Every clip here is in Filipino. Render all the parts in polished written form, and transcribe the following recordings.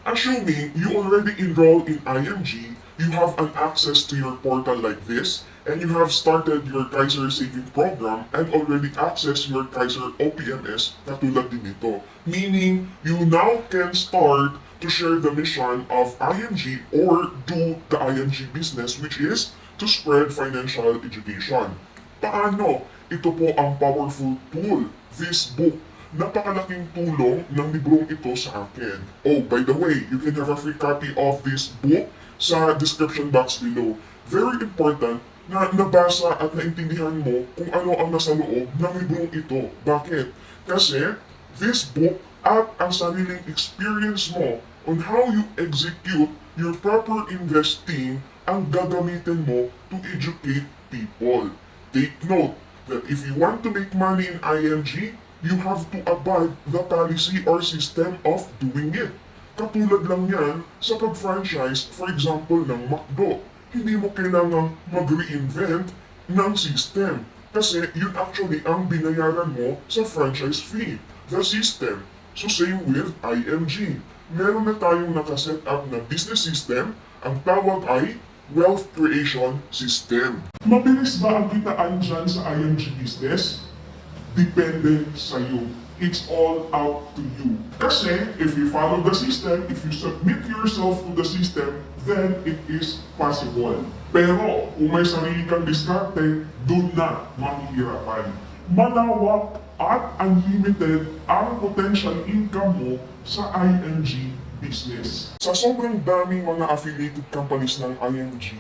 Assuming you already enrolled in IMG, you have an access to your portal like this, and you have started your Kaiser Saving Program and already access your Kaiser OPMS katulad din ito. Meaning, you now can start to share the mission of IMG or do the IMG business, which is to spread financial education. Paano? Ito po ang powerful tool, this book. Napakalaking tulong ng librong ito sa akin. Oh, by the way, you can have a free copy of this book sa description box below. Very important na nabasa at naintindihan mo kung ano ang nasa loob ng librong ito. Bakit? Kasi this book at ang sariling experience mo on how you execute your proper investing ang gagamitin mo to educate people. Take note that if you want to make money in IMG, you have to abide the policy or system of doing it. Katulad lang yan sa pag-franchise, for example, ng McDo. Hindi mo kailangang mag-reinvent ng system. Kasi yun actually ang binayaran mo sa franchise fee, the system. So same with IMG. Meron na tayong nakaset up na business system, ang tawag ay Wealth Creation System. Mabilis ba ang kitaan dyan sa IMG business? Depende sa iyo. It's all out to you. Kasi if you follow the system, if you submit yourself to the system, then it is possible. Pero kung may sarili kang diskarte, doon na mahihirapan. Malawak at unlimited ang potential income mo sa IMG business. Sa sobrang daming mga affiliated companies ng IMG,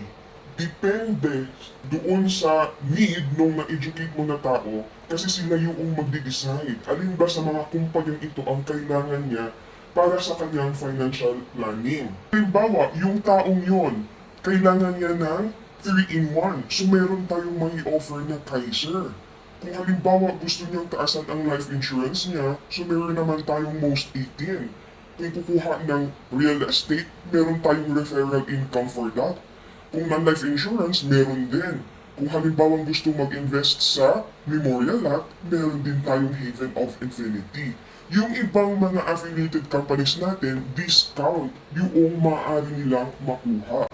depende doon sa need nung na-educate mo na tao kasi sila yung magde-decide alin ba sa mga kumpanyang ito ang kailangan niya para sa kanyang financial planning. Halimbawa, yung taong yon, kailangan niya ng 3-in-1. So meron tayong may offer na Kaiser. Kung halimbawa gusto niyang taasan ang life insurance niya, so meron naman tayong Most 18. Kung kukuha ng real estate, meron tayong referral income for that. Kung non-life insurance, meron din. Kung halimbawa gusto mag-invest sa Memorial Lot, meron din tayong Haven of Infinity. Yung ibang mga affiliated companies natin, discount yung maaari nilang makuha.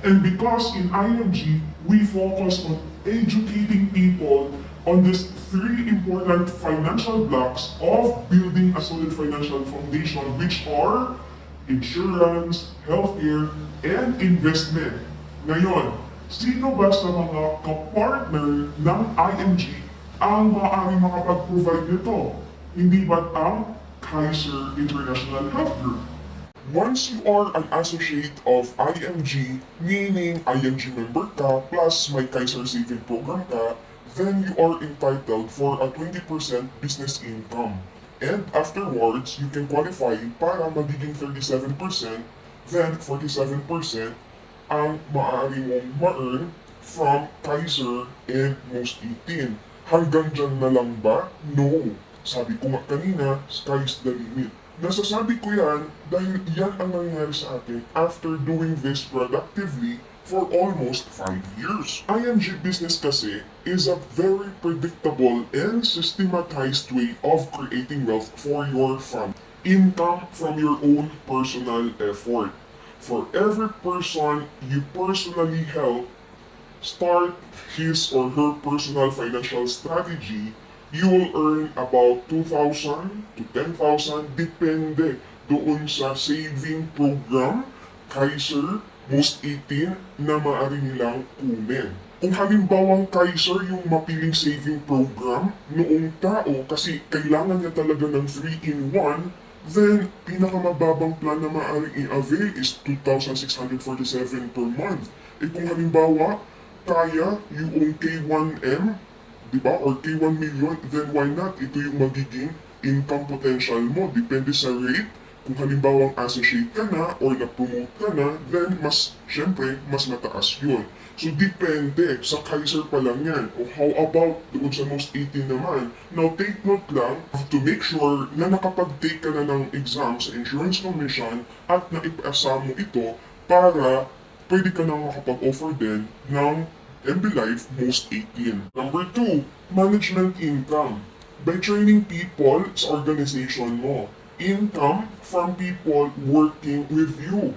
And because in IMG, we focus on educating people on these three important financial blocks of building a solid financial foundation, which are insurance, healthcare, and investment. Ngayon, sino ba sa mga kapartner ng IMG ang maaaring makapag-provide nito? Hindi ba't ang Kaiser International Health Group? Once you are an associate of IMG, meaning IMG member ka plus may Kaiser Saving Program ka, then you are entitled for a 20% business income. And afterwards, you can qualify para magiging 37%, then 47% ang maaari mong ma-earn from Kaiser and Most 18. Hanggang dyan na lang ba? No. Sabi ko nga kanina, sky's the limit. Nasasabi ko yan dahil yan ang nangyari sa akin after doing this productively for almost 5 years. IMG business kasi is a very predictable and systematized way of creating wealth for your family. Income from your own personal effort. For every person you personally help start his or her personal financial strategy, you will earn about 2,000 to 10,000 depende doon sa saving program, Kaiser, Most 18 na maaari nilang kunin. Kung halimbawang Kaiser yung mapiling saving program noong tao kasi kailangan niya talaga ng 3-in-1, then pinakamababang plan na maaaring i-avail is 2,647 per month. Eh kung halimbawa, kaya yung K1M, di ba, or K1 million, then why not? Ito yung magiging income potential mo. Depende sa rate. Kung halimbawa associate ka na or na-promote ka na, then syempre, mas mataas yun. So, depende. Sa Kaiser pa lang yan. O how about doon sa Most 18 naman? Now, take note lang to make sure na nakapag-take ka na ng exam sa Insurance Commission at naipasa mo ito para pwede ka na makapag-offer din ng MB Life Most 18. Number 2, management income. By training people sa organization mo. income from people working with you.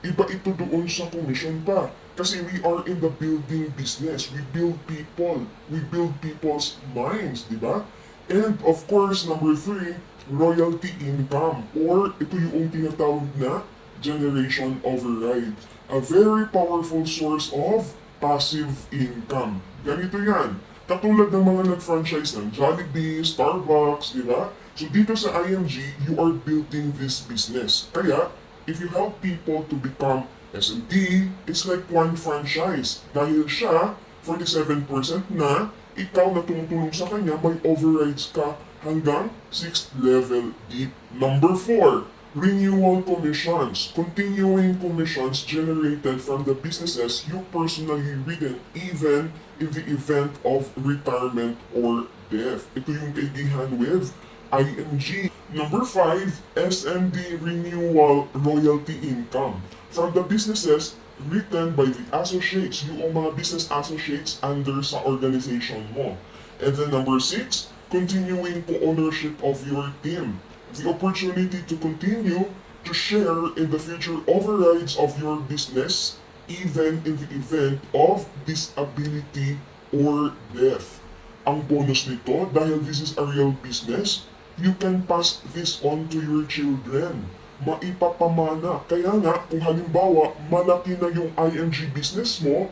Iba ito doon sa commission pa. Kasi we are in the building business. We build people. We build people's minds, di ba? And of course, number three, royalty income. Or ito yung tinatawag na generation override. A very powerful source of passive income. Ganito yan. Katulad ng mga nag-franchise ng Jollibee, Starbucks, di ba? So dito sa IMG, you are building this business. Kaya, if you help people to become SMT, it's like one franchise. Dahil siya, 47% na, ikaw na tumutulong sa kanya, may overrides ka hanggang 6th level deep. Number 4, renewal commissions. Continuing commissions generated from the businesses you personally written even in the event of retirement or death. Ito yung kaibigan with IMG. Number 5, SMD renewal royalty income. From the businesses written by the associates, yung mga business associates under sa organization mo. And then number 6, continuing co-ownership of your team. The opportunity to continue to share in the future overrides of your business even in the event of disability or death. Ang bonus nito, dahil this is a real business, you can pass this on to your children. Maipapamana. Kaya nga, kung halimbawa, malaki na yung IMG business mo,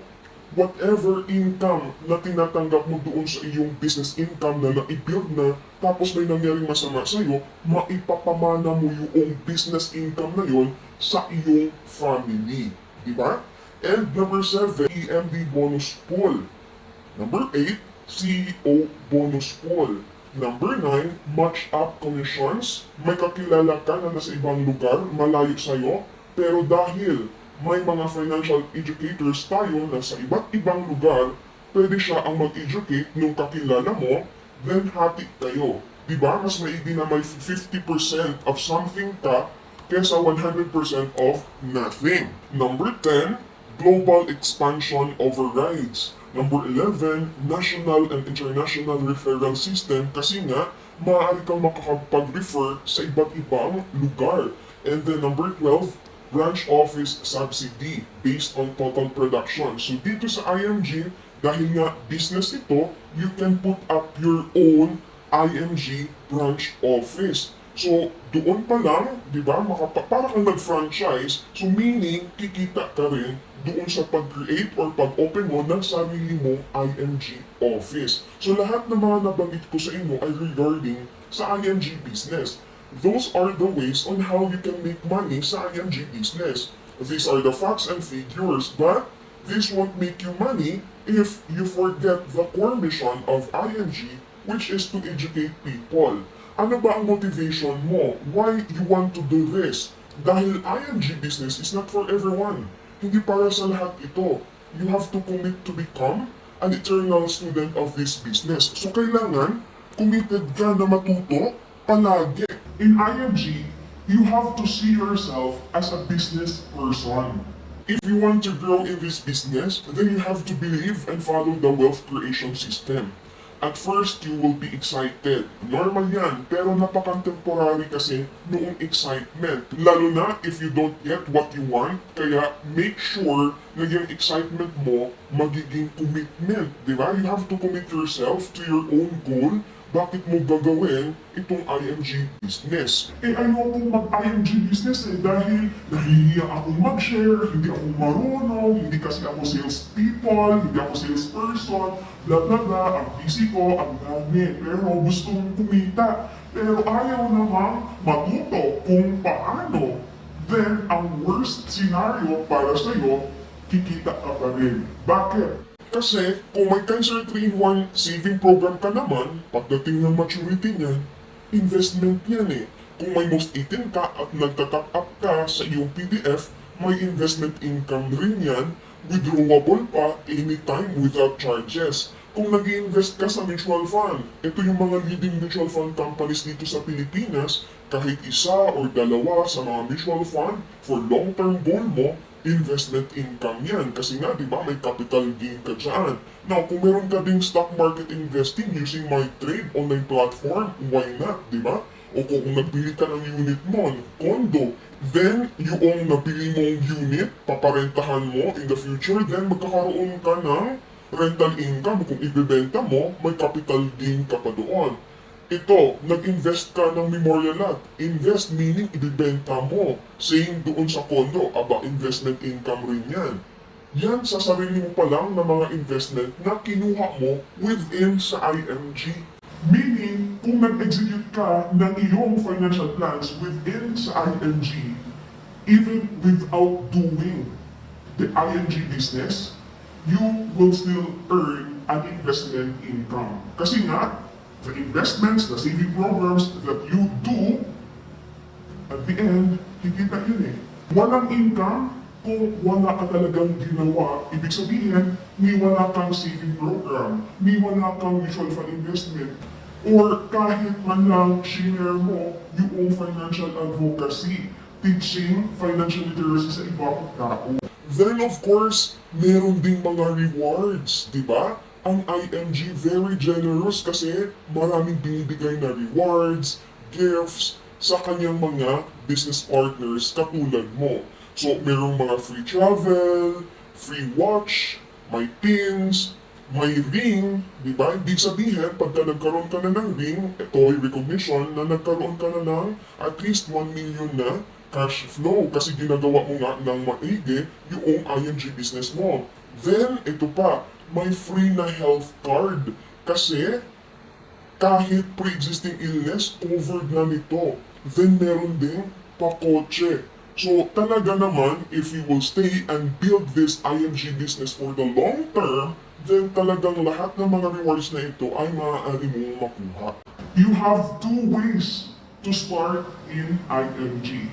whatever income na tinatanggap mo doon sa iyong business income na na-build na, tapos may nangyaring masama sa'yo, maipapamana mo yung business income na yon sa iyong family. Diba? And number 7, EMD bonus pool. Number 8, CEO bonus pool. Number 9, match-up commissions. May kakilala ka na nasa ibang lugar, malayo sa'yo, pero dahil may mga financial educators tayo na sa iba't ibang lugar, pwede siya ang mag-educate nung kakilala mo, then hati kayo. Diba? Mas maigi na may 50% of something ka kesa 100% of nothing. Number 10, global expansion overrides. Number 11, national and international referral system kasi nga, maaari kang makakapag-refer sa iba't ibang lugar. And then number 12, branch office subsidy based on total production. So dito sa IMG, dahil nga business ito, you can put up your own IMG branch office. So doon pa lang, di ba, para kang nag-franchise, so meaning kikita ka rin doon sa pag-create or pag-open mo ng sarili mo IMG office. So lahat ng mga nabanggit ko sa inyo ay regarding sa IMG business. Those are the ways on how you can make money sa IMG business. These are the facts and figures, but this won't make you money if you forget the core mission of IMG, which is to educate people. Ano ba ang motivation mo? Why you want to do this? Dahil IMG business is not for everyone. Hindi para sa lahat ito. You have to commit to become an eternal student of this business. So kailangan, committed ka na matuto palagi. In IMG, you have to see yourself as a business person. If you want to grow in this business, then you have to believe and follow the wealth creation system. At first, you will be excited. Normal yan, pero napaka-temporary kasi noong excitement. Lalo na if you don't get what you want, kaya make sure na yung excitement mo magiging commitment. Diba? You have to commit yourself to your own goal. Bakit mo gagawin itong IMG business? Ayoko mag-IMG business dahil nahihiya akong mag-share, hindi ako marunong, hindi kasi ako salespeople, hindi ako salesperson, bla bla bla, ang busy ko, ang dami, pero gusto kong kumita. Pero ayaw namang matuto kung paano. Then, ang worst scenario para sa'yo, kikita ka pa rin. Bakit? Kasi kung may Cancer 3-in-1 saving program ka naman, pagdating ng maturity niyan, investment yan eh. Kung may most 18 ka at nagtatap up ka sa iyong PDF, may investment income rin yan, withdrawable pa anytime without charges. Kung nag-invest ka sa mutual fund, ito yung mga leading mutual fund companies dito sa Pilipinas, kahit isa or dalawa sa mga mutual fund for long-term goal mo, investment income yan. Kasi nga, di ba, may capital gain ka dyan. Now, kung meron ka ding stock market investing using my trade online platform, why not, di ba? O kung nagbili ka ng unit mo, condo, then yung nabili mong unit, paparentahan mo in the future, then magkakaroon ka ng rental income. Kung ibebenta mo, may capital gain ka pa doon. Ito, nag-invest ka ng memorial lot. Invest meaning ibibenta mo. Same doon sa condo, aba investment income rin yan. Yan sa sarili mo pa lang na mga investment na kinuha mo within sa IMG. Meaning, kung nag-execute ka ng iyong financial plans within sa IMG, even without doing the IMG business, you will still earn an investment income. Kasi nga, the investments, the saving programs that you do, at the end, kikita yun eh. Walang income kung wala ka talagang ginawa. Ibig sabihin, may wala kang saving program, may wala kang mutual fund investment, or kahit man lang share mo yung financial advocacy, teaching financial literacy sa ibang tao. Then of course, meron ding mga rewards, di ba? Ang IMG very generous kasi maraming binibigay na rewards, gifts sa kanyang mga business partners katulad mo. So, merong mga free travel, free watch, may pins, may ring, di ba? Ibig sabihin, pagka nagkaroon ka na ng ring, ito ay recognition na nagkaroon ka na ng at least 1 million na cash flow kasi ginagawa mo nga ng maigi yung IMG business mo. Then, ito pa, may free na health card kasi kahit pre-existing illness, covered na nito. Then meron din pakotse. So talaga naman, if you will stay and build this IMG business for the long term, then talagang lahat ng mga rewards na ito ay maaari mong makuha. You have two ways to start in IMG.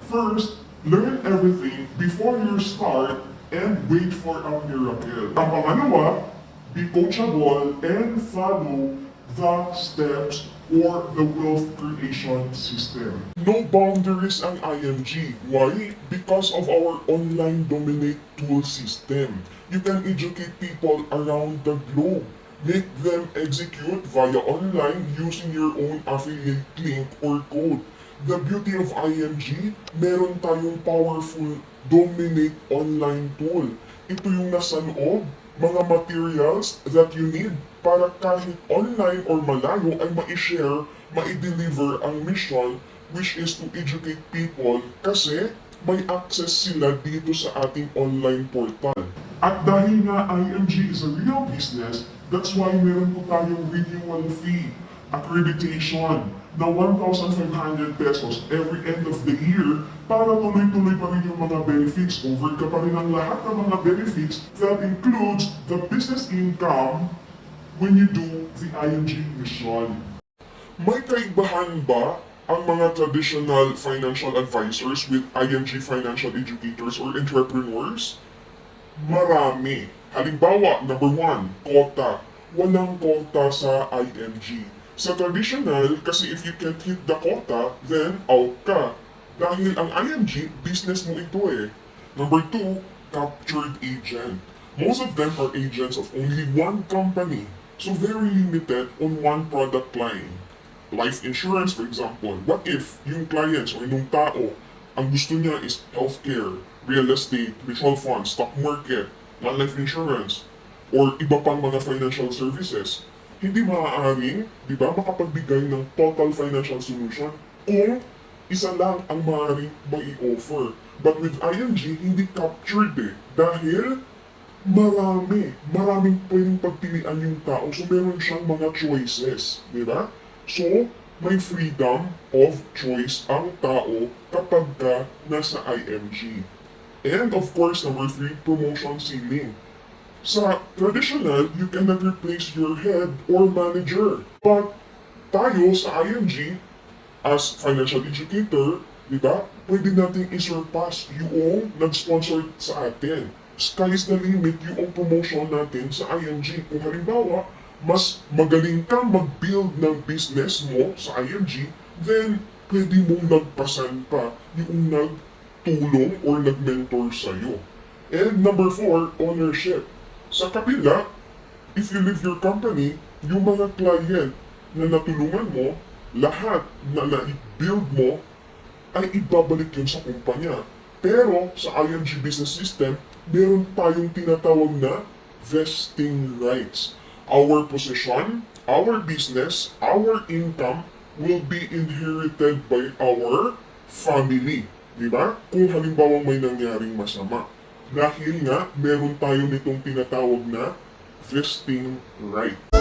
First, learn everything before you start and wait for a miracle. Ang pangalawa, be coachable and follow the steps or the wealth creation system. No boundaries ang IMG. Why? Because of our online dominate tool system. You can educate people around the globe. Make them execute via online using your own affiliate link or code. The beauty of IMG, meron tayong powerful dominate online tool. Ito yung nasa loob, mga materials that you need para kahit online or malayo ay ma-share, ma-deliver ang mission which is to educate people kasi may access sila dito sa ating online portal. At dahil nga IMG is a real business, that's why meron po tayong renewal fee, accreditation, na 1,500 pesos every end of the year para tuloy-tuloy pa rin yung mga benefits. Over ka pa rin ang lahat ng mga benefits that includes the business income when you do the IMG mission. May kaibahan ba ang mga traditional financial advisors with IMG financial educators or entrepreneurs? Marami. Halimbawa, number 1, quota. Walang quota sa IMG. Sa traditional, kasi if you can't hit the quota, then out ka. Dahil ang IMG, business mo ito eh. Number 2, captured agent. Most of them are agents of only one company. So very limited on one product line. Life insurance, for example. What if yung clients o yung tao, ang gusto niya is healthcare, real estate, mutual funds, stock market, non-life insurance, or iba pang mga financial services? Hindi maaaring, di ba, makapagbigay ng total financial solution kung isa lang ang maaaring mai-offer. But with IMG, hindi captured eh. Dahil maraming pwedeng pagpilian yung tao. So meron siyang mga choices, di ba? So, may freedom of choice ang tao kapag ka nasa IMG. And of course, number 3, promotion ceiling. Sa traditional, you cannot replace your head or manager. But tayo sa IMG, as financial educator, di ba, pwede nating isurpass yung nag-sponsor sa atin. Sky is the limit yung promotion natin sa IMG. Kung halimbawa, mas magaling kang mag-build ng business mo sa IMG, then pwede mong nagpasan pa yung nagtulong or nag-mentor sa'yo. And number 4, ownership. Sa kabila, if you leave your company, yung mga client na natulungan mo, lahat na na-build mo ay ibabalik yun sa kumpanya. Pero sa IMG Business System, meron tayong tinatawag na vesting rights. Our position, our business, our income will be inherited by our family. Di ba? Kung halimbawa may nangyaring masama. Dahil nga, meron tayo nitong tinatawag na vesting right.